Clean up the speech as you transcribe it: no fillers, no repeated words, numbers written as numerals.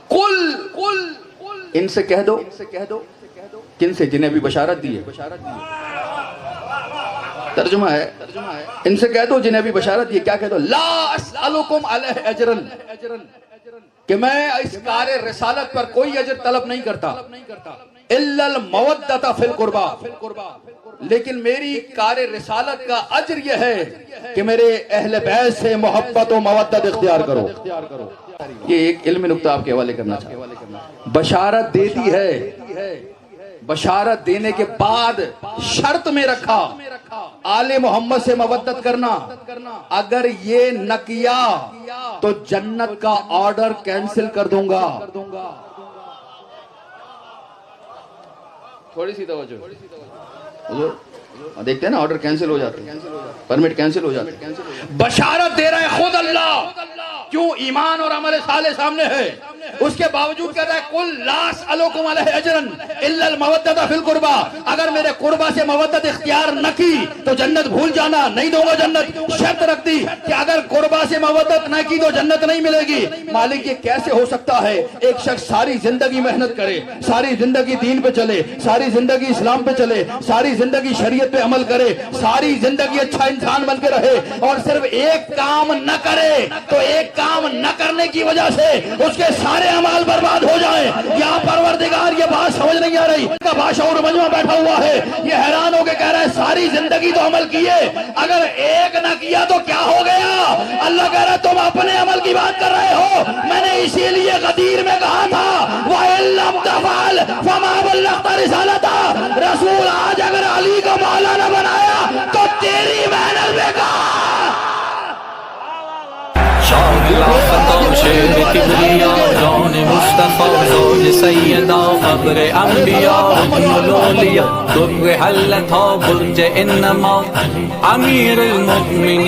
کل ان سے کہہ دو، کن سے؟ جنہیں بھی بشارت دی ہے، ترجمہ ہے ان سے کہہ دو جنہیں بھی بشارت دی ہے، کیا کہہ دو؟ لا اسألکم علیہ اجرن، کہ میں اس کار رسالت پر کوئی اجر طلب نہیں کرتا، الا المودۃ فی القربى، لیکن میری کار رسالت کا اجر یہ ہے کہ میرے اہل بیت سے محبت و مودت اختیار کرو۔ یہ ایک علمی نکتہ آپ کے حوالے کرنا چاہتا، بشارت دے دی ہے، بشارت دینے کے بعد شرط میں رکھا آل محمد سے مودت کرنا، اگر یہ نہ کیا تو جنت کا آرڈر کینسل کر دوں گا۔ تھوڑی سی توجہ، حضور دیکھتے ہیں نا آرڈر کینسل ہو جاتے ہیں، پرمٹ کینسل ہو جاتے ہیں۔ بشارت دے رہا ہے خود اللہ، کیوں؟ ایمان اور عمل صالح سامنے ہے، اس کے باوجود کہتا ہے قل لا اسألکم علیہ اجرا الا المودۃ فی القربى، اگر میرے قربہ سے مودت اختیار نہ کی تو جنت بھول جانا، نہیں دوں گا جنت۔ شرط رکھ دی کہ اگر قربہ سے مودت نہ کی تو جنت نہیں ملے گی۔ مالک یہ کیسے ہو سکتا ہے؟ ایک شخص ساری زندگی محنت کرے، ساری زندگی دین پہ چلے، ساری زندگی اسلام پہ چلے، ساری زندگی شریعت پہ عمل کرے، ساری زندگی اچھا انسان بن کے رہے، اور صرف ایک کام نہ کرے تو ایک کام نہ کرنے کی وجہ سے اس کے سارے اعمال برباد ہو جائیں۔ یا پروردگار یہ بات سمجھ نہیں آ رہی، کا بادشاہ مجمع بیٹھا ہوا ہے، یہ حیران ہو کے کہہ رہا ہے ساری زندگی تو عمل کیے، اگر ایک نہ کیا تو کیا ہو گیا؟ اللہ کہہ رہا ہے تم اپنے عمل کی بات کر رہے ہو، میں نے اسی لیے غدیر میں کہا تھا وَإِن لَّمْ تَفْعَلْ فَمَا بَلَّغْتَ رِسَالَتَهُ، رسول آج اگر علی کا مولا نہ بنایا تو تیری محنت بیکار۔ شاغلہ خطا شیر کبریا جان مصطفیٰ زوج سیدہ قبر انبیاء ابن الاولیاء در حلتہ برج انما امیر المؤمنین